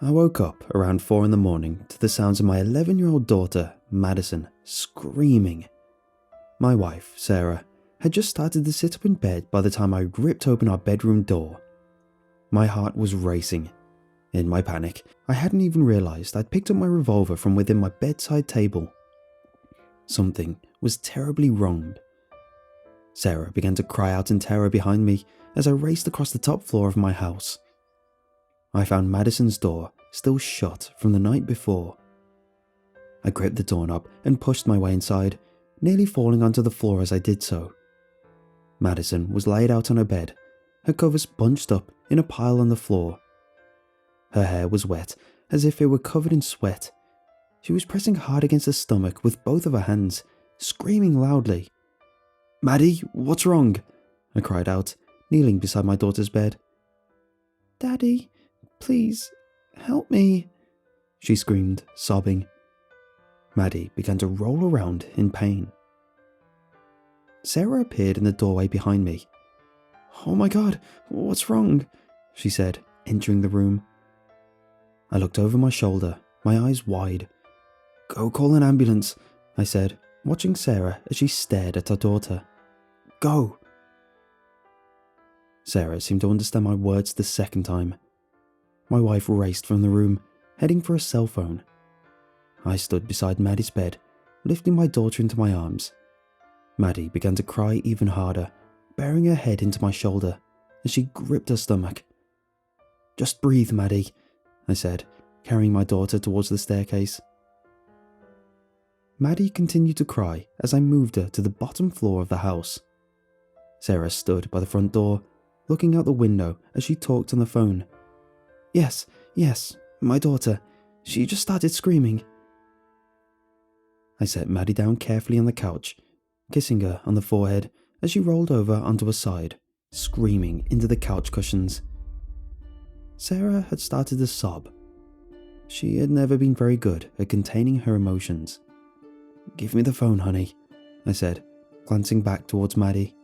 I woke up around 4 in the morning to the sounds of my 11-year-old daughter, Madison, screaming. My wife, Sarah, had just started to sit up in bed by the time I ripped open our bedroom door. My heart was racing. In my panic, I hadn't even realized I'd picked up my revolver from within my bedside table. Something was terribly wrong. Sarah began to cry out in terror behind me as I raced across the top floor of my house. I found Madison's door still shut from the night before. I gripped the doorknob and pushed my way inside, nearly falling onto the floor as I did so. Madison was laid out on her bed, her covers bunched up in a pile on the floor. Her hair was wet, as if it were covered in sweat. She was pressing hard against her stomach with both of her hands, screaming loudly. "Maddie, what's wrong?" I cried out, kneeling beside my daughter's bed. "Daddy, please, help me," she screamed, sobbing. Maddie began to roll around in pain. Sarah appeared in the doorway behind me. "Oh my God, what's wrong?" she said, entering the room. I looked over my shoulder, my eyes wide. "Go call an ambulance," I said, watching Sarah as she stared at her daughter. "Go." Sarah seemed to understand my words the second time. My wife raced from the room, heading for a cell phone. I stood beside Maddie's bed, lifting my daughter into my arms. Maddie began to cry even harder, burying her head into my shoulder as she gripped her stomach. "Just breathe, Maddie," I said, carrying my daughter towards the staircase. Maddie continued to cry as I moved her to the bottom floor of the house. Sarah stood by the front door, looking out the window as she talked on the phone. Yes, my daughter. She just started screaming." I set Maddie down carefully on the couch, kissing her on the forehead as she rolled over onto her side, screaming into the couch cushions. Sarah had started to sob. She had never been very good at containing her emotions. "Give me the phone, honey," I said, glancing back towards Maddie.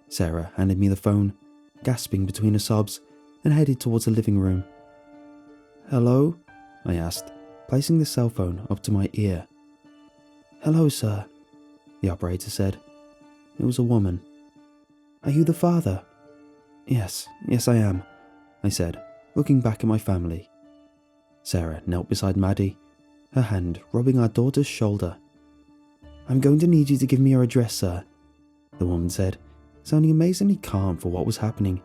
Sarah handed me the phone, gasping between her sobs, and headed towards the living room. "Hello?" I asked, placing the cell phone up to my ear. "Hello, sir," the operator said. It was a woman. "Are you the father?" Yes, I am," I said, looking back at my family. Sarah knelt beside Maddie, her hand rubbing our daughter's shoulder. "I'm going to need you to give me your address, sir," the woman said, sounding amazingly calm for what was happening.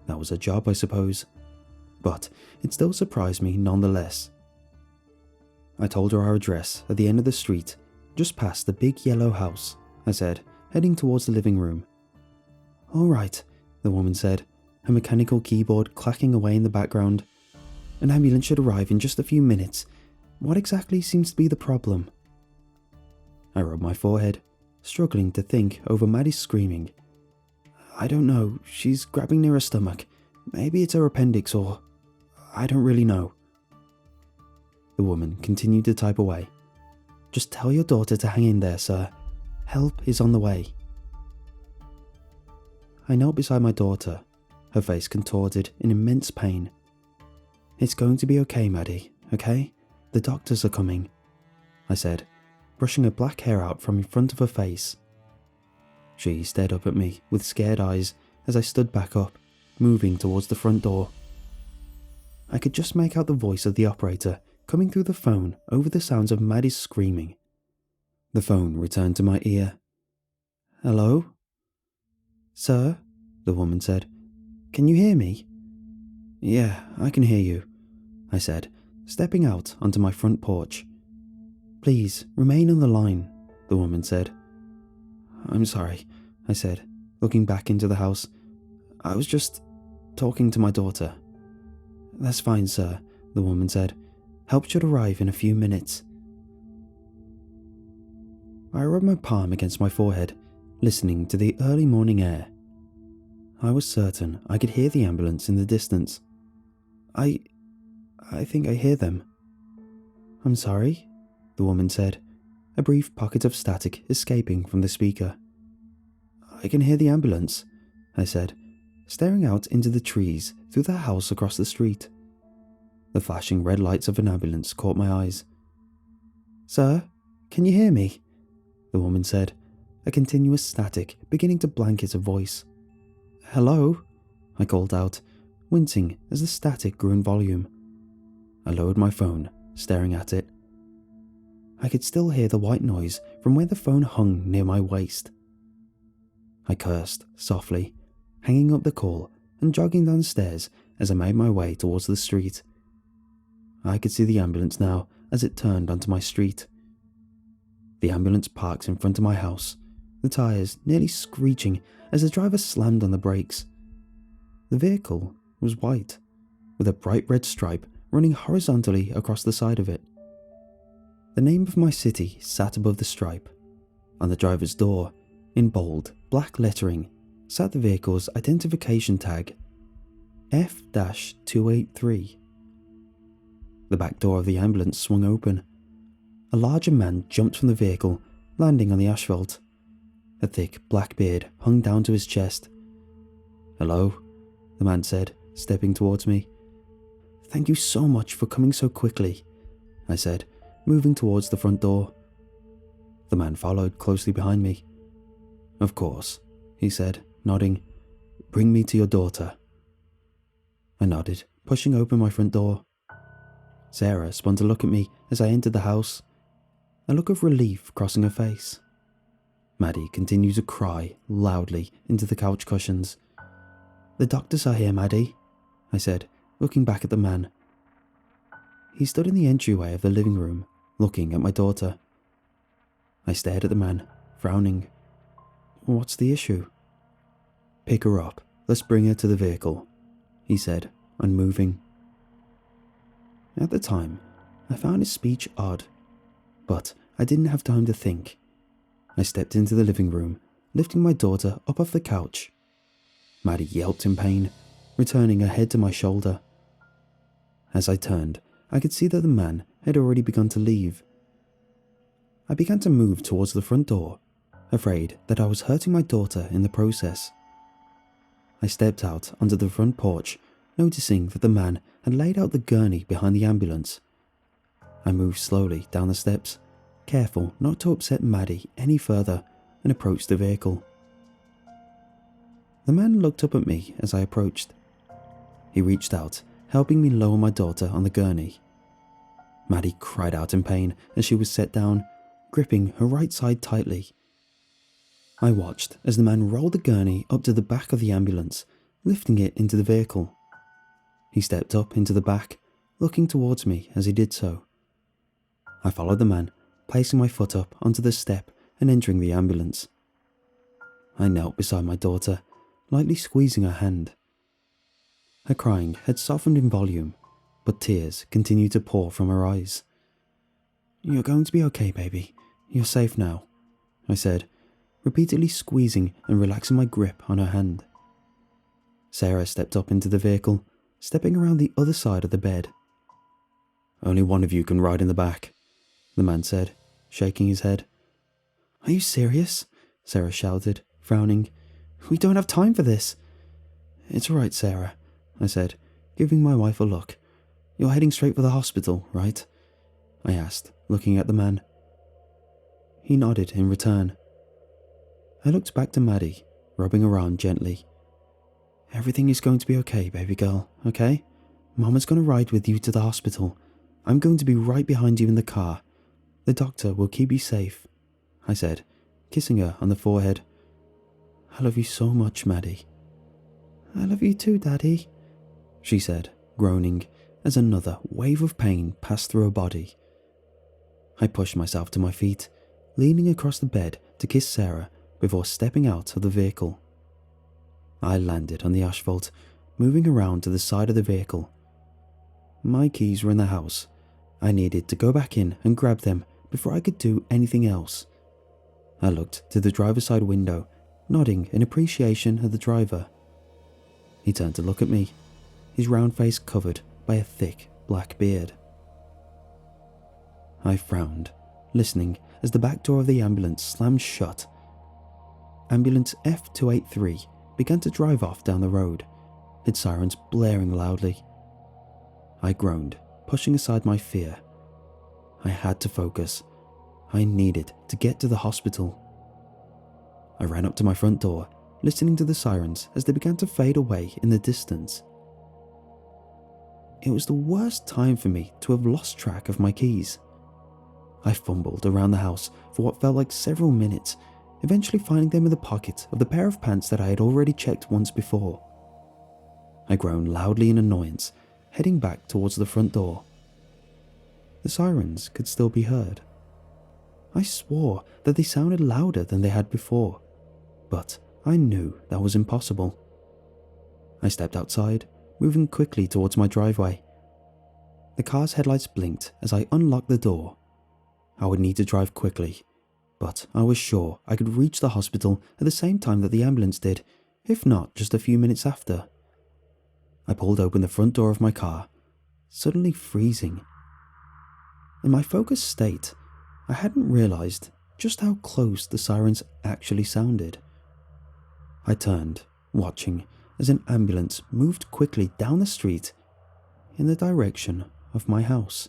That was her job, I suppose, but it still surprised me nonetheless. I told her our address at the end of the street, just past the big yellow house, I said, heading towards the living room. "All right," the woman said, her mechanical keyboard clacking away in the background. "An ambulance should arrive in just a few minutes. What exactly seems to be the problem?" I rubbed my forehead, struggling to think over Maddie's screaming. "I don't know, she's grabbing near her stomach. Maybe it's her appendix or... I don't really know." The woman continued to type away. "Just tell your daughter to hang in there, sir. Help is on the way." I knelt beside my daughter, her face contorted in immense pain. "It's going to be okay, Maddie, okay? The doctors are coming," I said, brushing her black hair out from in front of her face. She stared up at me with scared eyes as I stood back up, moving towards the front door. I could just make out the voice of the operator coming through the phone over the sounds of Maddie's screaming. The phone returned to my ear. "Hello?" "Sir?" the woman said. "Can you hear me?" "Yeah, I can hear you," I said, stepping out onto my front porch. "Please, remain on the line," the woman said. "I'm sorry," I said, looking back into the house. "I was just talking to my daughter." "That's fine, sir," the woman said. "Help should arrive in a few minutes." I rubbed my palm against my forehead, listening to the early morning air. I was certain I could hear the ambulance in the distance. I think I hear them." "I'm sorry?" the woman said, a brief pocket of static escaping from the speaker. "I can hear the ambulance," I said, staring out into the trees through the house across the street. The flashing red lights of an ambulance caught my eyes. "Sir, can you hear me?" the woman said, a continuous static beginning to blanket her voice. "Hello?" I called out, wincing as the static grew in volume. I lowered my phone, staring at it. I could still hear the white noise from where the phone hung near my waist. I cursed softly, hanging up the call and jogging down the stairs as I made my way towards the street. I could see the ambulance now as it turned onto my street. The ambulance parked in front of my house, the tires nearly screeching as the driver slammed on the brakes. The vehicle was white, with a bright red stripe running horizontally across the side of it. The name of my city sat above the stripe. On the driver's door, in bold, black lettering, sat the vehicle's identification tag, F-283. The back door of the ambulance swung open. A larger man jumped from the vehicle, landing on the asphalt. A thick black beard hung down to his chest. "Hello," the man said, stepping towards me. "Thank you so much for coming so quickly," I said, moving towards the front door. The man followed closely behind me. "Of course," he said, nodding. "Bring me to your daughter." I nodded, pushing open my front door. Sarah spun to look at me as I entered the house, a look of relief crossing her face. Maddie continued to cry loudly into the couch cushions. "The doctors are here, Maddie," I said, looking back at the man. He stood in the entryway of the living room, looking at my daughter. I stared at the man, frowning. "What's the issue?" "Pick her up. Let's bring her to the vehicle," he said, unmoving. At the time, I found his speech odd, but I didn't have time to think. I stepped into the living room, lifting my daughter up off the couch. Maddie yelped in pain, returning her head to my shoulder. As I turned, I could see that the man had already begun to leave. I began to move towards the front door, afraid that I was hurting my daughter in the process. I stepped out onto the front porch, noticing that the man had laid out the gurney behind the ambulance. I moved slowly down the steps, careful not to upset Maddie any further, and approached the vehicle. The man looked up at me as I approached. He reached out, helping me lower my daughter on the gurney. Maddie cried out in pain as she was set down, gripping her right side tightly. I watched as the man rolled the gurney up to the back of the ambulance, lifting it into the vehicle. He stepped up into the back, looking towards me as he did so. I followed the man, placing my foot up onto the step and entering the ambulance. I knelt beside my daughter, lightly squeezing her hand. Her crying had softened in volume, but tears continued to pour from her eyes. "You're going to be okay, baby. You're safe now," I said, repeatedly squeezing and relaxing my grip on her hand. Sarah stepped up into the vehicle, stepping around the other side of the bed. "Only one of you can ride in the back," the man said, shaking his head. "Are you serious?" Sarah shouted, frowning. "We don't have time for this." "It's all right, Sarah," I said, giving my wife a look. "You're heading straight for the hospital, right?" I asked, looking at the man. He nodded in return. I looked back to Maddie, rubbing her arm gently. "Everything is going to be okay, baby girl, okay? Mama's going to ride with you to the hospital. I'm going to be right behind you in the car. The doctor will keep you safe," I said, kissing her on the forehead. "I love you so much, Maddie." "I love you too, Daddy," she said, groaning, as another wave of pain passed through her body. I pushed myself to my feet, leaning across the bed to kiss Sarah before stepping out of the vehicle. I landed on the asphalt, moving around to the side of the vehicle. My keys were in the house. I needed to go back in and grab them before I could do anything else. I looked to the driver's side window, nodding in appreciation of the driver. He turned to look at me, his round face covered by a thick black beard. I frowned, listening as the back door of the ambulance slammed shut. Ambulance F-283 began to drive off down the road, its sirens blaring loudly. I groaned pushing aside my fear. I had to focus. I needed to get to the hospital. I ran up to my front door, listening to the sirens as they began to fade away in the distance. It was the worst time for me to have lost track of my keys. I fumbled around the house for what felt like several minutes, eventually finding them in the pocket of the pair of pants that I had already checked once before. I groaned loudly in annoyance, heading back towards the front door. The sirens could still be heard. I swore that they sounded louder than they had before, but I knew that was impossible. I stepped outside, moving quickly towards my driveway. The car's headlights blinked as I unlocked the door. I would need to drive quickly, but I was sure I could reach the hospital at the same time that the ambulance did, if not just a few minutes after. I pulled open the front door of my car, suddenly freezing. In my focused state, I hadn't realized just how close the sirens actually sounded. I turned, watching as an ambulance moved quickly down the street in the direction of my house.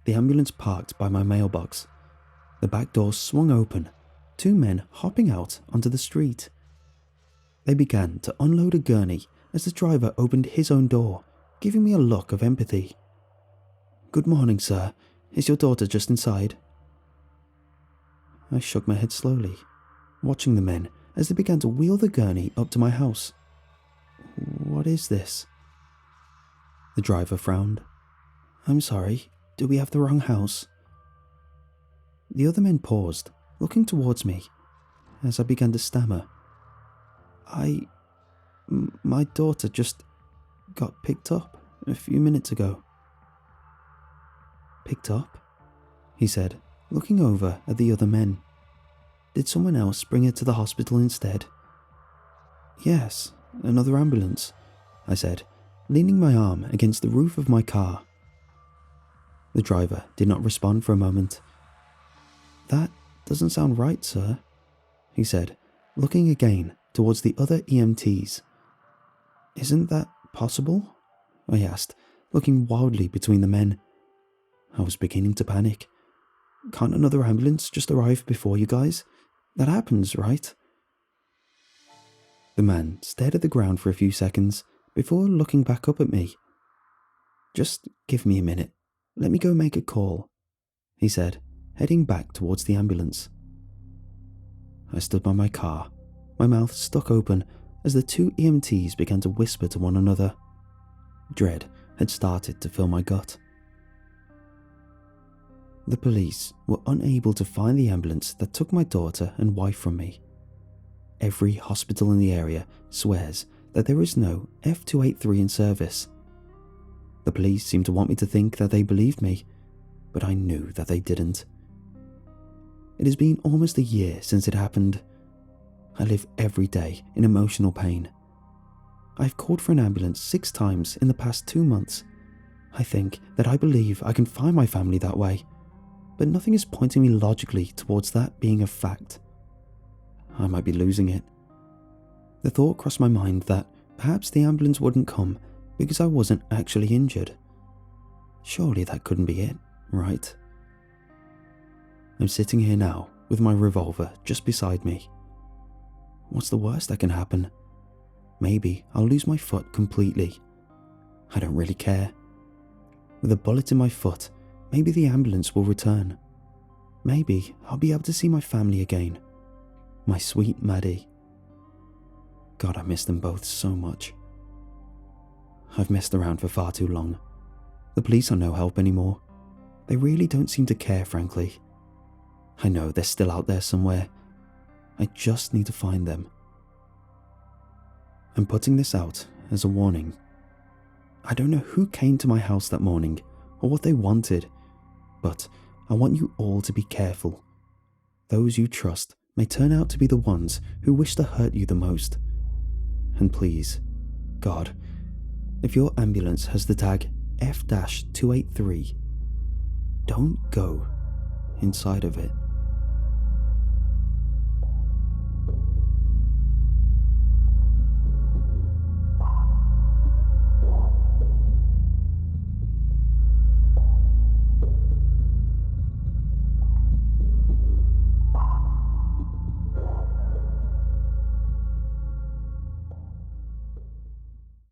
The ambulance parked by my mailbox. The back door swung open, 2 men hopping out onto the street. They began to unload a gurney as the driver opened his own door, giving me a look of empathy. "Good morning, sir. Is your daughter just inside?" I shook my head slowly, watching the men as they began to wheel the gurney up to my house. "What is this?" The driver frowned. "I'm sorry, do we have the wrong house?" The other men paused, looking towards me, as I began to stammer. My daughter just got picked up a few minutes ago." "Picked up?" he said, looking over at the other men. "Did someone else bring her to the hospital instead?" "Yes, another ambulance," I said, leaning my arm against the roof of my car. The driver did not respond for a moment. "That doesn't sound right, sir," he said, looking again towards the other EMTs. "Isn't that possible?" I asked, looking wildly between the men. I was beginning to panic. "Can't another ambulance just arrive before you guys? That happens, right?" The man stared at the ground for a few seconds before looking back up at me. "Just give me a minute. Let me go make a call," he said, heading back towards the ambulance. I stood by my car, my mouth stuck open as the 2 EMTs began to whisper to one another. Dread had started to fill my gut. The police were unable to find the ambulance that took my daughter and wife from me. Every hospital in the area swears that there is no F-283 in service. The police seemed to want me to think that they believed me, but I knew that they didn't. It has been almost a year since it happened. I live every day in emotional pain. I've called for an ambulance 6 times in the past 2 months. I think that I believe I can find my family that way, but nothing is pointing me logically towards that being a fact. I might be losing it. The thought crossed my mind that perhaps the ambulance wouldn't come because I wasn't actually injured. Surely that couldn't be it, right? I'm sitting here now with my revolver just beside me. What's the worst that can happen? Maybe I'll lose my foot completely. I don't really care. With a bullet in my foot, maybe the ambulance will return. Maybe I'll be able to see my family again. My sweet Maddie. God, I miss them both so much. I've messed around for far too long. The police are no help anymore. They really don't seem to care, frankly. I know they're still out there somewhere. I just need to find them. I'm putting this out as a warning. I don't know who came to my house that morning or what they wanted, but I want you all to be careful. Those you trust may turn out to be the ones who wish to hurt you the most. And please, God, if your ambulance has the tag F-283, don't go inside of it.